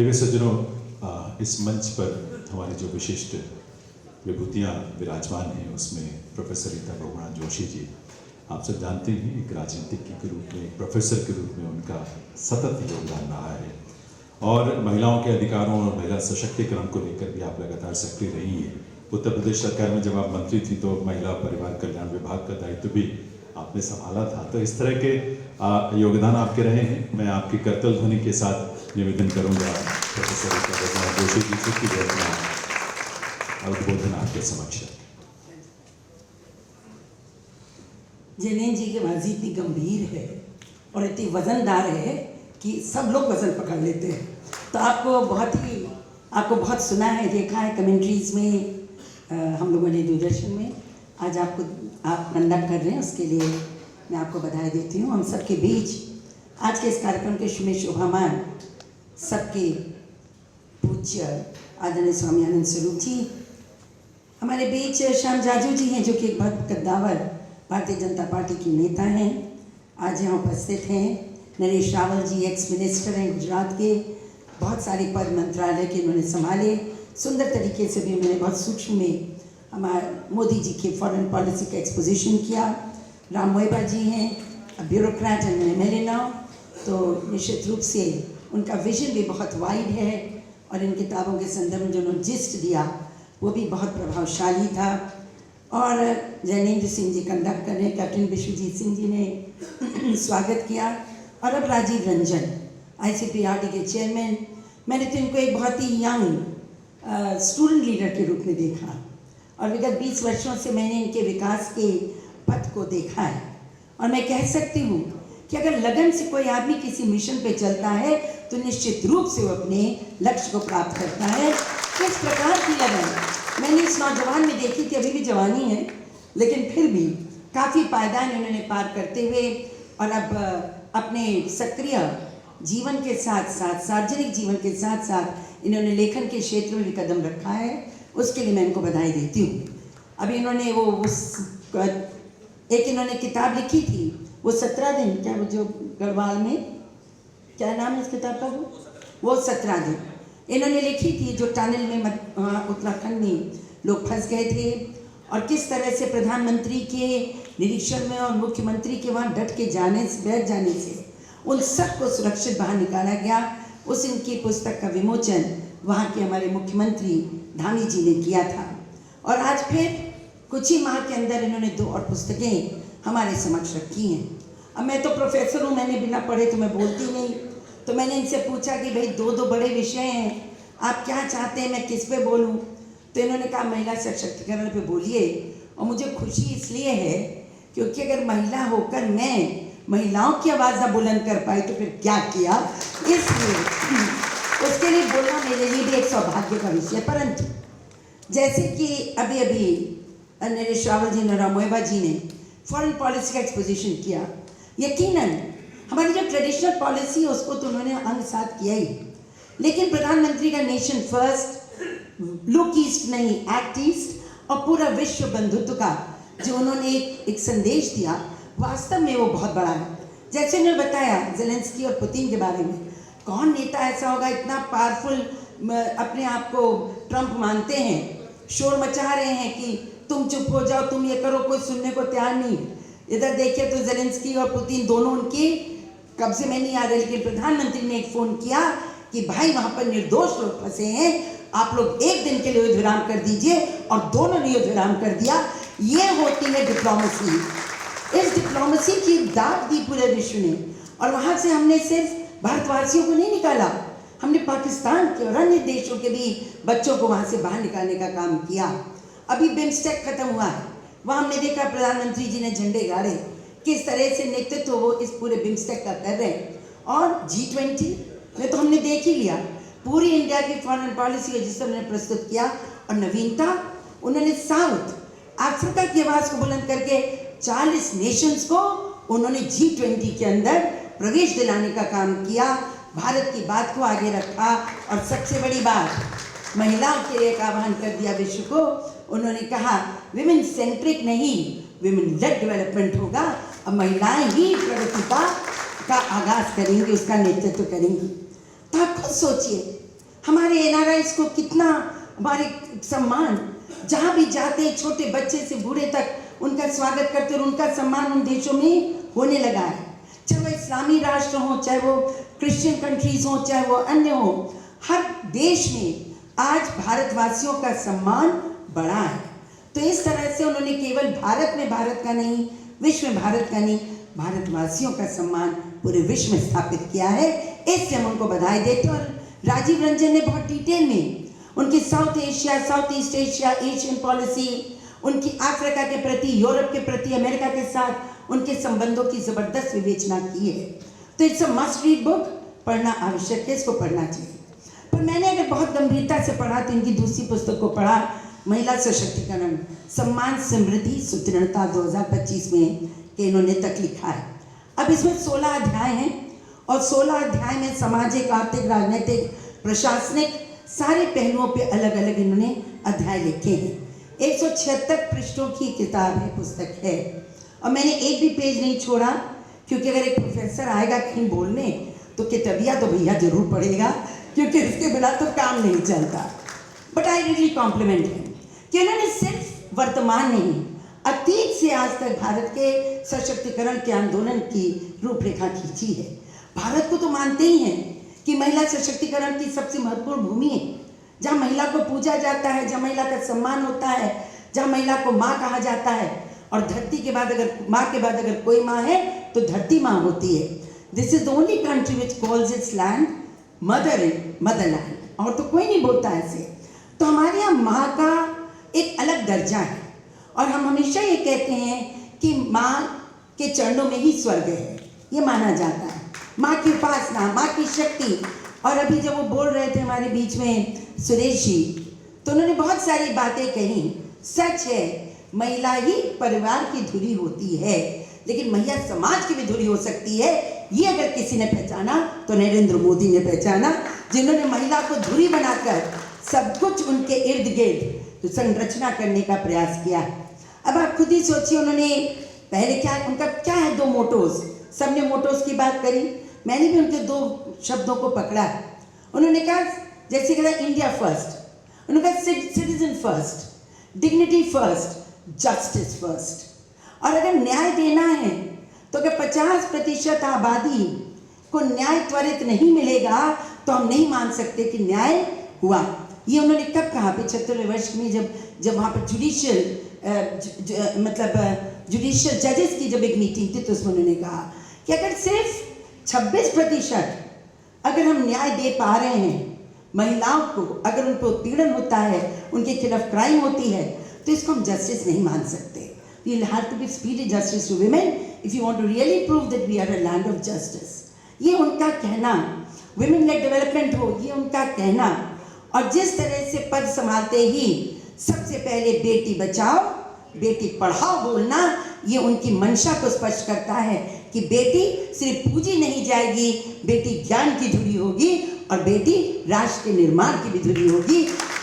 दिव्य सज्जनों, इस मंच पर हमारी जो विशिष्ट विभूतियाँ विराजमान हैं उसमें प्रोफेसर रीता बहुगुणा जोशी जी, आप सब जानते हैं एक राजनीतिज्ञ के रूप में, एक प्रोफेसर के रूप में उनका सतत योगदान रहा है और महिलाओं के अधिकारों और महिला सशक्तिकरण को लेकर भी आप लगातार सक्रिय रही हैं। उत्तर प्रदेश सरकार में जब आप मंत्री थी तो महिला परिवार कल्याण विभाग का दायित्व भी आपने संभाला था, तो इस तरह के योगदान आपके रहे हैं। मैं आपकी करतल ध्वनि के साथ निवेदन करूंगा प्रोफेसर रीता बहुगुणा जोशी जी से कि वे अपना उद्बोधन आपके समक्ष रखें। जैनेन जी की आवाज़ इतनी गंभीर है और इतनी वज़नदार है कि सब लोग वज़न पकड़ लेते हैं। तो आपको बहुत सुना है, देखा है कमेंट्रीज़ में, हम लोगों ने दूरदर्शन में। आज आप कंडक्ट कर रहे हैं, उसके लिए मैं आपको बधाई देती हूँ। हम सबके बीच आज के इस कार्यक्रम के में शोभामान सबके पूज्य आदरणीय स्वामी आनंद स्वरूप जी, हमारे बीच श्याम जाजू जी हैं जो कि एक बहुत कद्दावर भारतीय जनता पार्टी की नेता हैं, आज यहाँ उपस्थित हैं। नरेश रावल जी एक्स मिनिस्टर हैं गुजरात के, बहुत सारे पद मंत्रालय के उन्होंने संभाले, सुंदर तरीके से भी उन्होंने बहुत सूक्ष्म में हमारे मोदी जी के फॉरेन पॉलिसी का एक्सपोजिशन किया। राम मोएबा जी हैं ब्यूरोक्रेट एंड एमएलए नाउ, तो निश्चित रूप से उनका विजन भी बहुत वाइड है और इन किताबों के संदर्भ में जो उन्होंने जिस्ट दिया वो भी बहुत प्रभावशाली था। और जैनेन्द्र सिंह जी कंडक्ट कर रहे हैं, कैप्टन विश्वजीत सिंह जी ने स्वागत किया, और अब राजीव रंजन ICPRD के चेयरमैन। मैंने तो इनको एक बहुत ही यंग स्टूडेंट लीडर के रूप में देखा और विगत 20 वर्षों से मैंने इनके विकास के पथ को देखा है और मैं कह सकती हूँ कि अगर लगन से कोई आदमी किसी मिशन पे चलता है तो निश्चित रूप से वो अपने लक्ष्य को प्राप्त करता है। किस प्रकार की लगन मैंने इस नौजवान में देखी थी, अभी भी जवानी है लेकिन फिर भी काफ़ी पायदान उन्होंने पार करते हुए और अब अपने सक्रिय जीवन के साथ साथ सार्वजनिक जीवन के साथ साथ इन्होंने लेखन के क्षेत्र में भी कदम रखा है, उसके लिए मैं इनको बधाई देती हूँ। अभी इन्होंने एक इन्होंने किताब लिखी थी, वो 17 दिन, क्या वो जो गढ़वाल में क्या नाम है इस किताब का, वो 17 दिन इन्होंने लिखी थी, जो टनल में उत्तराखंड में लोग फंस गए थे और किस तरह से प्रधानमंत्री के निरीक्षण में और मुख्यमंत्री के वहाँ डट के बैठ जाने से उन सबको सुरक्षित बाहर निकाला गया। उस इनकी पुस्तक का विमोचन वहाँ के हमारे मुख्यमंत्री धामी जी ने किया था और आज फिर कुछ ही माह के अंदर इन्होंने 2 और पुस्तकें हमारे समक्ष रखी हैं। अब मैं तो प्रोफेसर हूँ, मैंने बिना पढ़े तो मैं बोलती नहीं, तो मैंने इनसे पूछा कि भाई 2 बड़े विषय हैं, आप क्या चाहते हैं मैं किस पे बोलूँ? तो इन्होंने कहा महिला सशक्तिकरण पे बोलिए। और मुझे खुशी इसलिए है क्योंकि अगर महिला होकर मैं महिलाओं की आवाज़ ना बुलंद कर पाई तो फिर क्या किया, इसलिए उसके लिए बोलना मेरे लिए भी एक सौभाग्य का विषय। परंतु जैसे कि अभी नरेश रावल जी ने, राम मोएबा जी ने फॉरेन पॉलिसी का एक्सपोजिशन किया, यकीनन हमारी जो ट्रेडिशनल पॉलिसी है उसको तो उन्होंने अंग साथ किया ही, लेकिन प्रधानमंत्री का नेशन फर्स्ट, लुक ईस्ट नहीं एक्ट ईस्ट और पूरा विश्व बंधुत्व का जो उन्होंने एक संदेश दिया, वास्तव में वो बहुत बड़ा है। जैसे उन्होंने बताया ज़ेलेंस्की और पुतिन के बारे में, कौन नेता ऐसा होगा इतना पावरफुल, अपने आप को ट्रंप मानते हैं, शोर मचा रहे हैं कि तुम चुप हो जाओ, तुम ये करो, कोई सुनने को तैयार नहीं। इधर देखिए तो ज़ेलेंस्की और पुतिन दोनों उनके कब्जे में नहीं आ रहे, लेकिन प्रधानमंत्री ने एक फ़ोन किया कि भाई वहाँ पर निर्दोष लोग फंसे हैं, आप लोग 1 दिन के लिए युद्ध विराम कर दीजिए, और दोनों ने युद्ध विराम कर दिया। ये होती है डिप्लोमेसी। इस डिप्लोमेसी की दाद दी पूरे विश्व ने, और वहाँ से हमने सिर्फ भारतवासियों को नहीं निकाला, हमने पाकिस्तान के और अन्य देशों के भी बच्चों को वहाँ से बाहर निकालने का काम किया। अभी बिम्स्टेक खत्म हुआ है, वहाँ हमने देखा प्रधानमंत्री जी ने झंडे गाड़े, किस तरह से नेतृत्व वो इस पूरे बिम्स्टेक का कर रहे हैं। और G20 में तो हमने देख ही लिया, पूरी इंडिया की फॉरेन पॉलिसी है जिसे उन्होंने प्रस्तुत किया, और नवीनता उन्होंने साउथ अफ्रीका की आवाज़ को बुलंद करके 40 नेशंस को उन्होंने G20 के अंदर प्रवेश दिलाने का काम किया, भारत की बात को आगे रखा, और सबसे बड़ी बात महिलाओं के लिए एक आह्वान कर दिया विश्व को। उन्होंने कहा विमेन सेंट्रिक नहीं, विमेन लेड डेवलपमेंट होगा, अब महिलाएं ही प्रगति का आगाज करेंगी, उसका नेतृत्व करेंगी। तो आप खुद सोचिए हमारे एनआरआईज को कितना हमारे सम्मान, जहाँ भी जाते छोटे बच्चे से बूढ़े तक उनका स्वागत करते और उनका सम्मान उन देशों में होने लगा है। चाहे वो इस्लामी राष्ट्र हो, चाहे वो क्रिश्चियन कंट्रीज हो, चाहे वो अन्य हो, हर देश में आज भारतवासियों का सम्मान बढ़ा है। तो इस तरह से उन्होंने केवल भारत में भारत का नहीं, विश्व में भारत का नहीं, भारतवासियों का सम्मान पूरे विश्व में स्थापित किया है। इससे हम उनको बधाई देते हैं। और राजीव रंजन ने बहुत डिटेल में उनकी south Asia, south east Asia, Asian policy, उनकी अफ्रीका के प्रति, यूरोप के प्रति, अमेरिका के साथ उनके संबंधों की ज़बरदस्त विवेचना की है। तो it's a must read book, पढ़ना आवश्यक है, इसको पढ़ना चाहिए। पर मैंने अगर बहुत गंभीरता से पढ़ा तो इनकी दूसरी पुस्तक को पढ़ा, महिला सशक्तिकरण, सम्मान, समृद्धि, सुदृढ़ता 2025 में कि इन्होंने तक लिखा है। अब इसमें 16 अध्याय हैं और 16 अध्याय में सामाजिक, आर्थिक, राजनीतिक, प्रशासनिक सारे पहलुओं पे अलग अलग इन्होंने अध्याय लिखे हैं। 176 पृष्ठों की किताब है, पुस्तक है। और मैंने एक भी पेज नहीं छोड़ा, क्योंकि अगर एक प्रोफेसर आएगा कहीं बोलने तो किताबिया तो भैया जरूर पढ़ेगा, क्योंकि इसके बिना तो काम नहीं चलता। बट आई रियली कॉम्प्लीमेंट है कि उन्होंने सिर्फ वर्तमान नहीं, अतीत से आज तक भारत के सशक्तिकरण के आंदोलन की रूपरेखा खींची है। भारत को तो मानते ही हैं कि महिला सशक्तिकरण की सबसे महत्वपूर्ण भूमि है, जहाँ महिला को पूजा जाता है, जहाँ महिला का सम्मान होता है, जहाँ महिला को माँ कहा जाता है। और धरती के बाद अगर माँ के बाद अगर कोई माँ है तो धरती माँ होती है। This is the only country which calls it's land mother in Motherland, और तो कोई नहीं बोलता ऐसे। तो हमारे यहाँ माँ का एक अलग दर्जा है और हम हमेशा ये कहते हैं कि माँ के चरणों में ही स्वर्ग है, ये माना जाता है। माँ की उपासना, माँ की शक्ति। और अभी जब वो बोल रहे थे हमारे बीच में सुरेश जी, तो उन्होंने बहुत सारी बातें कही। सच है, महिला ही परिवार की धुरी होती है, लेकिन महिला समाज की भी धुरी हो सकती है। ये अगर किसी ने पहचाना तो नरेंद्र मोदी ने पहचाना, जिन्होंने महिला को धुरी बनाकर सब कुछ उनके इर्द गिर्द तो संरचना करने का प्रयास किया। अब आप खुद ही सोचिए, उन्होंने पहले क्या, उनका क्या है, 2 मोटोज। सबने मोटोज की बात करी, मैंने भी उनके 2 शब्दों को पकड़ा। उन्होंने कहा, जैसे कहा इंडिया फर्स्ट, उन्होंने कहा citizen first, dignity first, justice first. और अगर न्याय देना है तो अगर 50% आबादी को न्याय त्वरित नहीं मिलेगा तो हम नहीं मान सकते कि न्याय हुआ। ये उन्होंने कब कहा? 75वें वर्ष में जब वहाँ पर जुडिशियल जजेस की जब एक मीटिंग थी, तो उसमें उन्होंने कहा कि अगर सिर्फ 26% अगर हम न्याय दे पा रहे हैं महिलाओं को, अगर उन पर उत्पीड़न होता है, उनके खिलाफ क्राइम होती है, तो इसको हम जस्टिस नहीं मान सकते। We'll have to give speedy justice to women if you want to really prove that we are a land of justice. ये उनका कहना, women led development हो, ये उनका कहना। और जिस तरह से पद संभालते ही सबसे पहले बेटी बचाओ बेटी पढ़ाओ बोलना, ये उनकी मंशा को स्पष्ट करता है कि बेटी सिर्फ पूजी नहीं जाएगी, बेटी ज्ञान की धुरी होगी और बेटी राष्ट्र के निर्माण की भी धुरी होगी।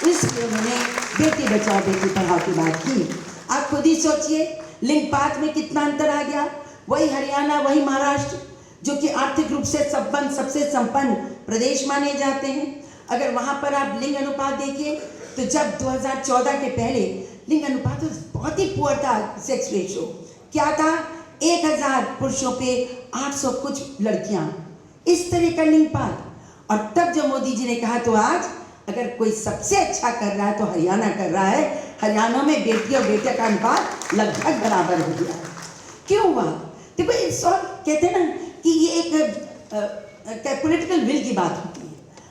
इसलिए उन्होंने बेटी बचाओ बेटी पढ़ाओ की बात की। आप खुद ही सोचिए, लिंगपात में कितना अंतर आ गया। वही हरियाणा, वही महाराष्ट्र, जो कि आर्थिक रूप से संपन्न, सबसे संपन्न प्रदेश माने जाते हैं, अगर वहाँ पर आप लिंग अनुपात देखिए तो जब 2014 के पहले लिंग अनुपात तो बहुत ही पुअर था। सेक्स रेशो क्या था? 1000 पुरुषों पे 800 कुछ लड़कियाँ, इस तरह का लिंगपात। और तब जब मोदी जी ने कहा, तो आज अगर कोई सबसे अच्छा कर रहा है तो हरियाणा कर रहा है। हरियाणा में बेटी और बेटे का अनुपात लगभग बराबर हो गया। क्यों हुआ? देखो, इस और कहते हैं ना कि ये एक पॉलिटिकल विल की बात होती है।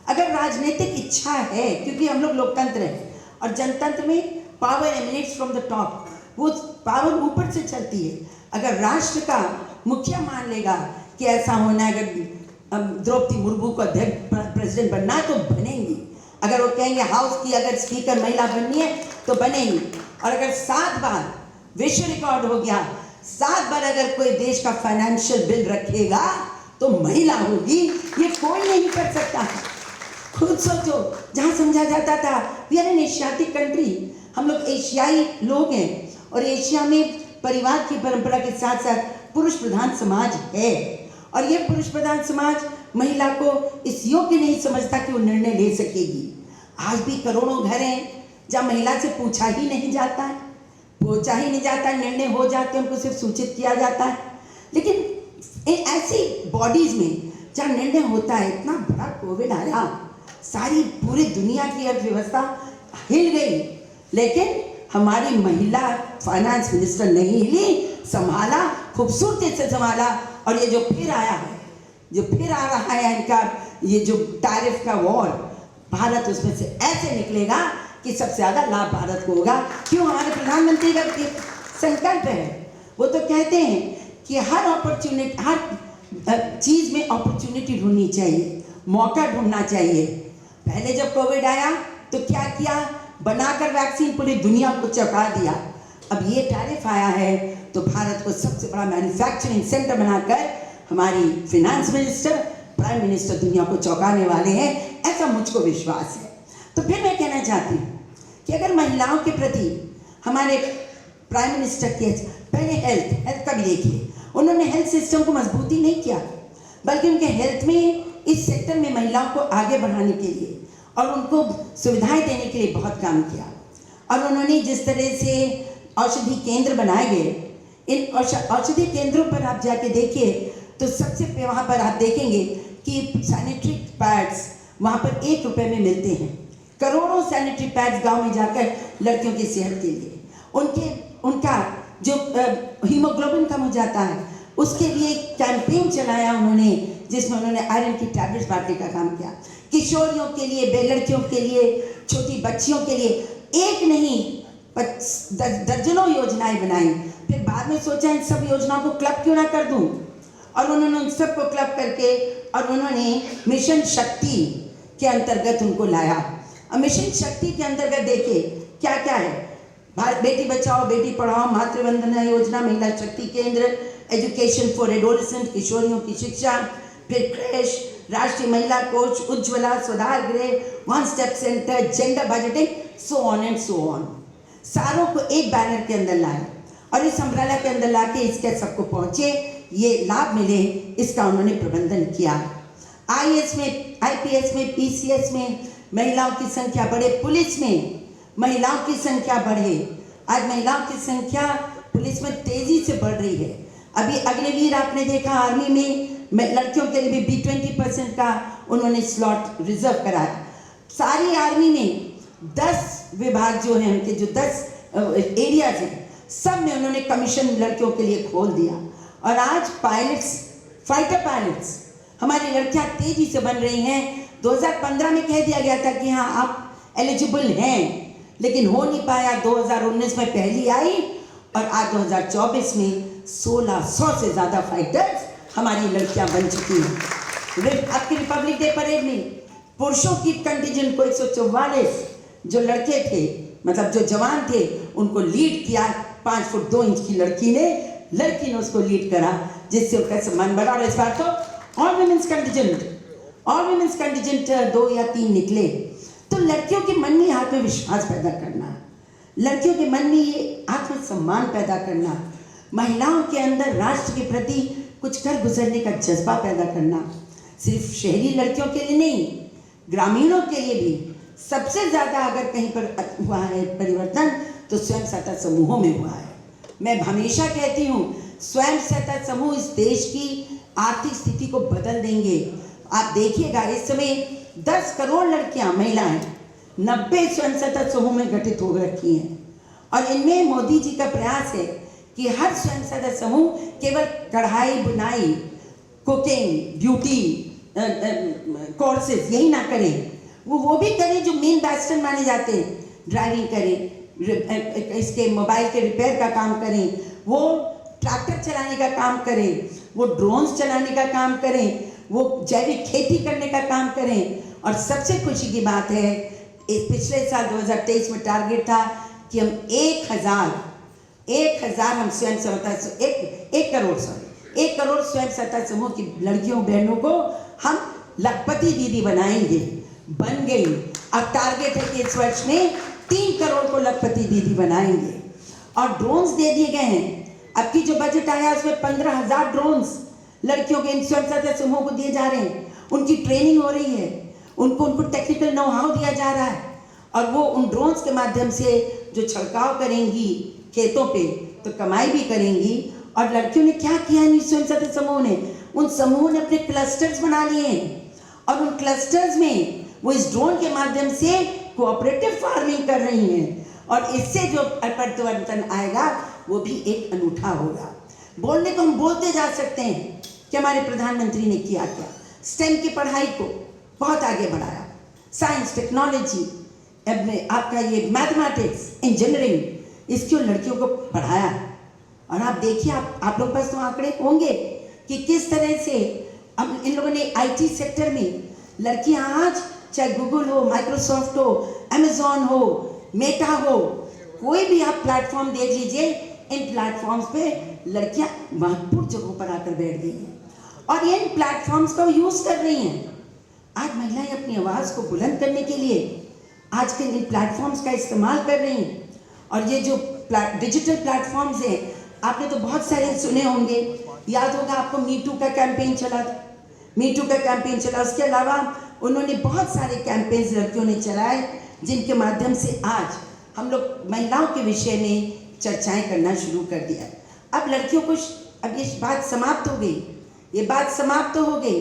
अगर राजनीतिक इच्छा है, क्योंकि हम लोग लोकतंत्र हैं और जनतंत्र में power emanates from the top, वो पावर ऊपर से चलती है। अगर राष्ट्र का मुखिया मान लेगा कि ऐसा होना है, अगर द्रौपदी मुर्मू को अध्यक्ष प्रेसिडेंट बनना है तो बनेंगी। अगर वो कहेंगे हाउस की अगर स्पीकर महिला बननी है तो बनेगी। और अगर 7 बार विश्व रिकॉर्ड हो गया, 7 बार अगर कोई देश का फाइनेंशियल बिल रखेगा तो महिला होगी। ये कोई नहीं कर सकता। खुद सोचो, जहाँ समझा जाता था we are an Asiatic country, हम लोग एशियाई लोग हैं और एशिया में परिवार की परंपरा के साथ साथ पुरुष प्रधान समाज है। और ये पुरुष प्रधान समाज महिला को इस योग्य नहीं समझता कि वो निर्णय ले सकेगी। आज भी करोड़ों घर हैं जहाँ महिला से पूछा ही नहीं जाता है, निर्णय हो जाते हैं, उनको सिर्फ सूचित किया जाता है। लेकिन ऐसी बॉडीज में जहाँ निर्णय होता है, इतना बड़ा कोविड आया, सारी पूरी दुनिया की अर्थव्यवस्था हिल गई, लेकिन हमारी महिला फाइनेंस मिनिस्टर नहीं हिली, संभाला, खूबसूरती से संभाला। और ये जो फिर आया है, जो फिर आ रहा है इनका ये जो टैरिफ का वॉर, भारत उसमें से ऐसे निकलेगा कि सबसे ज़्यादा लाभ भारत को होगा। क्यों? हमारे प्रधानमंत्री का संकल्प है। वो तो कहते हैं कि हर अपॉर्चुनिटी, हर चीज़ में अपॉर्चुनिटी ढूंढनी चाहिए, मौका ढूंढना चाहिए। पहले जब कोविड आया तो क्या किया? बनाकर वैक्सीन पूरी दुनिया को चौंका दिया। अब ये टैरिफ आया है तो भारत को सबसे बड़ा मैन्युफैक्चरिंग सेंटर बनाकर हमारी फाइनेंस मिनिस्टर, प्राइम मिनिस्टर दुनिया को चौंकाने वाले हैं, ऐसा मुझको विश्वास है। तो फिर मैं कहना चाहती हूँ कि अगर महिलाओं के प्रति हमारे प्राइम मिनिस्टर के पहले हेल्थ का भी देखिए, उन्होंने हेल्थ सिस्टम को मजबूती नहीं किया, बल्कि उनके हेल्थ में, इस सेक्टर में महिलाओं को आगे बढ़ाने के लिए और उनको सुविधाएं देने के लिए बहुत काम किया। और उन्होंने जिस तरह से औषधि केंद्र बनाए गए, इन औषधि केंद्रों पर आप जाके देखिए तो सबसे वहाँ पर आप देखेंगे कि सैनिटरी पैड्स वहाँ पर 1 रुपए में मिलते हैं। करोड़ों सैनिटरी पैड्स गांव में जाकर लड़कियों की सेहत के लिए, उनका जो हीमोग्लोबिन कम हो जाता है उसके लिए कैंपेन चलाया उन्होंने, जिसमें उन्होंने आयरन की टैबलेट्स बांटने का काम किया। किशोरियों के लिए, बेलड़कियों के लिए, छोटी बच्चियों के लिए एक नहीं दर्जनों योजनाएं बनाई। फिर बाद में सोचा इन सब योजनाओं को क्लब क्यों ना कर दूं, और उन्होंने उन सबको क्लब करके और उन्होंने मिशन शक्ति के अंतर्गत उनको लाया। अब मिशन शक्ति के अंतर्गत देखिए क्या क्या है, बेटी बचाओ बेटी पढ़ाओ, मातृवंदना योजना, महिला शक्ति केंद्र, एजुकेशन फॉर एडोलेसेंट, किशोरियों की शिक्षा, फिर क्रेश, राष्ट्रीय महिला कोष, उज्ज्वला, सुधार गृह, one step centre, gender budgeting, so on and so on. सारों को एक बैनर के अंदर लाए और इस अम्ब्रेला के अंदर लाके इसके सबको पहुंचे, ये लाभ मिले, इसका उन्होंने प्रबंधन किया। आईएएस में, आईपीएस में, पीसीएस में महिलाओं की संख्या बढ़े, पुलिस में महिलाओं की संख्या बढ़े। आज महिलाओं की संख्या पुलिस में तेजी से बढ़ रही है। अभी अग्निवीर आपने देखा, आर्मी में लड़कियों के लिए भी 20% का उन्होंने स्लॉट रिजर्व कराया। सारी आर्मी में 10 विभाग जो हैं, उनके जो 10 एरियाज हैं, सब में उन्होंने कमीशन लड़कियों के लिए खोल दिया। और आज पायलट्स, फाइटर पायलट्स, हमारी लड़कियां तेजी से बन रही हैं। 2015 में कह दिया गया था कि हाँ आप एलिजिबल हैं, लेकिन हो नहीं पाया। 2019 में पहली आई और आज 2024 में 1600 से ज़्यादा फाइटर्स हमारी लड़कियां बन चुकी हैं। आपकी रिपब्लिक डे परेड में पुरुषों की कंटिजेंट को 144 जो लड़के थे, मतलब जो जवान थे, उनको लीड किया 5 फुट 2 इंच की लड़की ने उसको लीड करा, जिससे उनका सम्मान बढ़ा। और इस बार तो ऑल वुमेन्स कंटिजेंट 2 या 3 निकले। तो लड़कियों के मन में आत्मविश्वास पैदा करना, लड़कियों के मन में ये आत्मसम्मान पैदा करना, महिलाओं के अंदर राष्ट्र के प्रति कुछ कर गुजरने का जज्बा पैदा करना, सिर्फ शहरी लड़कियों के लिए नहीं, ग्रामीणों के लिए भी। सबसे ज़्यादा अगर कहीं पर हुआ है परिवर्तन तो स्वयं सहायता समूहों में हुआ है। मैं हमेशा कहती हूँ स्वयं सहायता समूह इस देश की आर्थिक स्थिति को बदल देंगे। आप देखिएगा इस समय 10 करोड़ लड़कियां, महिलाएं 90 स्वयं सहायता समूह में गठित हो रखी हैं। और इनमें मोदी जी का प्रयास है कि हर स्वयं सहायता समूह केवल कढ़ाई बुनाई, कुकिंग, ब्यूटी कोर्सेज यही ना करें, वो भी करें जो मेन बैस्टन माने जाते हैं। ड्राइविंग करें, इसके मोबाइल के रिपेयर का काम करें, वो ट्रैक्टर चलाने का काम करें, वो ड्रोन्स चलाने का काम करें, वो जैविक खेती करने का काम करें। और सबसे खुशी की बात है, पिछले साल 2023 में टारगेट था कि हम 1,000 हम स्वयं सहायता 1 करोड़ स्वयं सहायता समूह की लड़कियों बहनों को हम लखपति दीदी बनाएंगे। बन गई। अब टारगेट है कि इस वर्ष में 3 करोड़ को लखपति दीदी बनाएंगे। और ड्रोन्स दे दिए गए हैं। अब की जो बजट आया उसमें 15,000 ड्रोन्स लड़कियों के स्वयं सहायता समूह को दिए जा रहे हैं। उनकी ट्रेनिंग हो रही है, उनको टेक्निकल नो हाउ दिया जा रहा है, और वो उन ड्रोन्स के माध्यम से जो छिड़काव करेंगी खेतों पे तो कमाई भी करेंगी। और लड़कियों ने क्या किया, स्वयं समूह ने, उन समूह ने अपने क्लस्टर्स बना लिए हैं, और उन क्लस्टर्स में वो इस ड्रोन के माध्यम से कोऑपरेटिव फार्मिंग कर रही हैं, और इससे जो परिवर्तन आएगा वो भी एक अनूठा होगा। बोलने को हम बोलते जा सकते हैं कि हमारे प्रधानमंत्री ने किया क्या, स्टेम की पढ़ाई को बहुत आगे बढ़ाया, साइंस टेक्नोलॉजी, आपका ये मैथमेटिक्स इंजीनियरिंग, इसको लड़कियों को पढ़ाया। और आप देखिए, आप लोगों के पास तो आंकड़े होंगे कि किस तरह से अब इन लोगों ने आईटी सेक्टर में लड़कियां आज, चाहे गूगल हो, माइक्रोसॉफ्ट हो, अमेजॉन हो, मेटा हो, कोई भी आप प्लेटफॉर्म देख लीजिए, इन प्लेटफॉर्म्स पे लड़कियां महत्वपूर्ण जगहों पर आकर बैठ गई हैं और इन प्लेटफॉर्म्स का यूज कर रही हैं। आज महिलाएं अपनी आवाज को बुलंद करने के लिए आज के इन प्लेटफॉर्म्स का इस्तेमाल कर रही हैं। और ये जो डिजिटल प्लेटफॉर्म्स हैं, आपने तो बहुत सारे सुने होंगे, याद होगा आपको मीटू का कैंपेन चला था, मीटू का कैंपेन चला। उसके अलावा उन्होंने बहुत सारे कैंपेन्स लड़कियों ने चलाए, जिनके माध्यम से आज हम लोग महिलाओं के विषय में चर्चाएं करना शुरू कर दिया। अब लड़कियों को अब ये बात समाप्त हो गई, ये बात समाप्त हो गई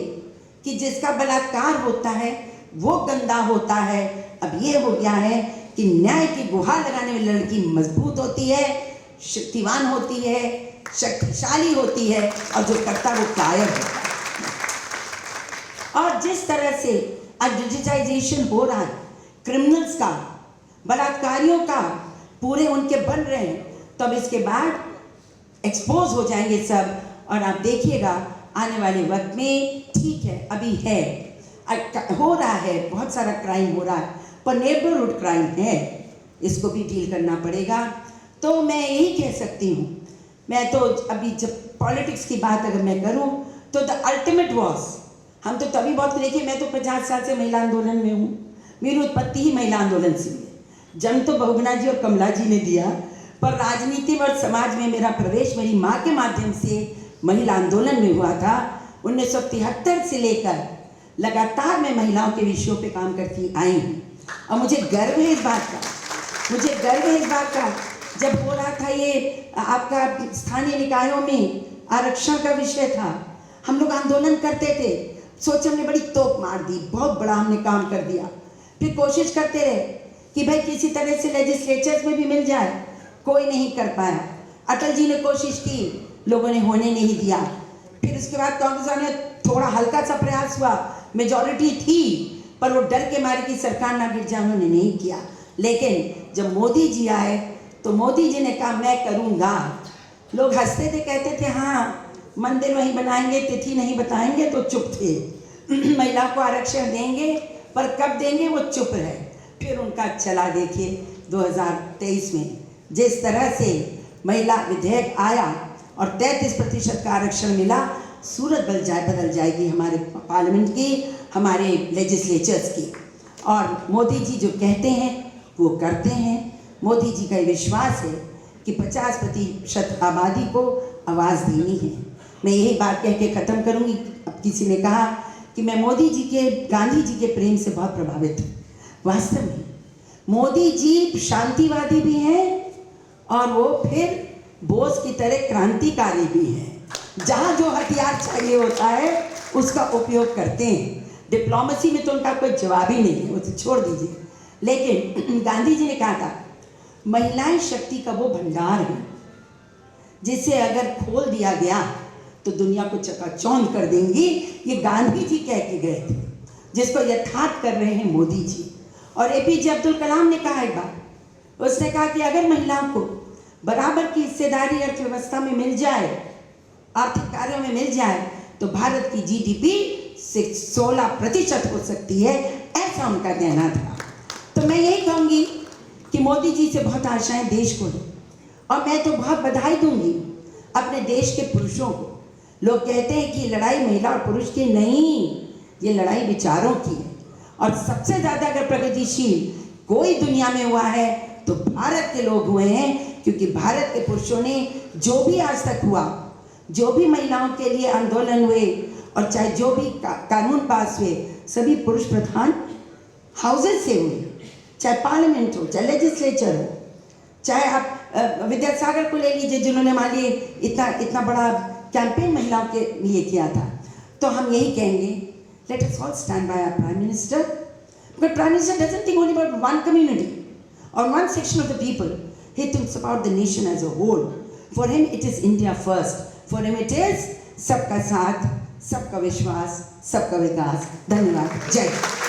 कि जिसका बलात्कार होता है वो गंदा होता है। अब ये हो गया है कि न्याय की गुहार लगाने वाली लड़की मजबूत होती है, शक्तिवान होती है, शक्तिशाली होती है, और जो करता वो कायर होता है। और जिस तरह से आज डिजिटाइजेशन हो रहा है, क्रिमिनल्स का, बलात्कारियों का, पूरे उनके बन रहे हैं, तब इसके बाद एक्सपोज हो जाएंगे सब। और आप देखिएगा आने वाले वक्त में, ठीक है अभी है, हो रहा है, बहुत सारा क्राइम हो रहा है, पर नेबरहुड क्राइम है, इसको भी डील करना पड़ेगा। तो मैं यही कह सकती हूँ, मैं तो अभी जब पॉलिटिक्स की बात अगर मैं करूँ तो द अल्टीमेट वॉज, हम तो तभी बहुत, देखिए मैं तो 50 साल से महिला आंदोलन में हूँ, मेरी उत्पत्ति ही महिला आंदोलन से हुई है। जन्म तो बहुगुणा जी और कमला जी ने दिया, पर राजनीति और समाज में मेरा प्रवेश मेरी माँ के माध्यम से महिला आंदोलन में हुआ था। 1973 से लेकर लगातार मैं महिलाओं के विषयों पे काम करती आई हूँ, और मुझे गर्व है इस बात का, मुझे गर्व है इस बात का। जब हो रहा था ये आपका स्थानीय निकायों में आरक्षण का विषय था, हम लोग आंदोलन करते थे, सोच हमने बड़ी तोप मार दी, बहुत बड़ा हमने काम कर दिया। फिर कोशिश करते रहे कि भाई किसी तरह से लेजिस्लेचर्स में भी मिल जाए, कोई नहीं कर पाया। अटल जी ने कोशिश की, लोगों ने होने नहीं दिया। फिर उसके बाद कांग्रेस ने थोड़ा हल्का सा प्रयास हुआ, मेजॉरिटी थी, पर वो डर के मारे कि सरकार ना गिर जाए, उन्होंने नहीं किया। लेकिन जब मोदी जी आए तो मोदी जी ने कहा मैं करूँगा। लोग हंसते थे, कहते थे हाँ मंदिर वहीं बनाएंगे, तिथि नहीं बताएंगे, तो चुप थे। महिला को आरक्षण देंगे, पर कब देंगे वो चुप रहे। फिर उनका चला देखिए 2023 में जिस तरह से महिला विधेयक आया और 33% का आरक्षण मिला, सूरत बदल जाएगी हमारे पार्लियामेंट की, हमारे लेजिस्लेचर्स की। और मोदी जी जो कहते हैं वो करते हैं। मोदी जी का विश्वास है कि 50% आबादी को आवाज़ देनी है। मैं यही बात कह के ख़त्म करूँगी। अब किसी ने कहा कि मैं मोदी जी के, गांधी जी के प्रेम से बहुत प्रभावित हूँ। वास्तव में मोदी जी शांतिवादी भी हैं और वो फिर बोस की तरह क्रांतिकारी भी हैं। जहाँ जो हथियार चाहिए होता है उसका उपयोग करते हैं। डिप्लोमेसी में तो उनका कोई जवाब ही नहीं है, वो तो छोड़ दीजिए। लेकिन गांधी जी ने कहा था महिलाएं शक्ति का वो भंडार है जिसे अगर खोल दिया गया तो दुनिया को चकाचौंध कर देंगी। ये गांधी जी कह के गए थे, जिसको यथार्थ कर रहे हैं मोदी जी। और एपीजे अब्दुल कलाम ने कहा एक बार, उसने कहा कि अगर महिलाओं को बराबर की हिस्सेदारी अर्थव्यवस्था में मिल जाए, आर्थिक कार्यों में मिल जाए, तो भारत की जीडीपी 16% हो सकती है, ऐसा उनका कहना था। तो मैं यही कहूँगी कि मोदी जी से बहुत आशाएं देश को हैं, और मैं तो बहुत बधाई दूंगी अपने देश के पुरुषों को। लोग कहते हैं कि लड़ाई महिला और पुरुष की नहीं, ये लड़ाई विचारों की है। और सबसे ज़्यादा अगर प्रगतिशील कोई दुनिया में हुआ है तो भारत के लोग हुए हैं, क्योंकि भारत के पुरुषों ने जो भी आज तक हुआ जो भी महिलाओं के लिए आंदोलन हुए और चाहे जो भी कानून पास हुए, सभी पुरुष प्रधान हाउसेज से हुए, चाहे पार्लियामेंट हो, चाहे लेजिस्लेचर हो, चाहे आप विद्यासागर को ले लीजिए जिन्होंने मान लिए इतना बड़ा कैंपेन महिलाओं के लिए किया था। तो हम यही कहेंगे, let us all stand by our prime minister, because prime minister doesn't think only about one community or one section of the people. He thinks about the nation as a whole. For him it is India first. For him it is सबका साथ, सबका विश्वास, सबका विकास। धन्यवाद। जय।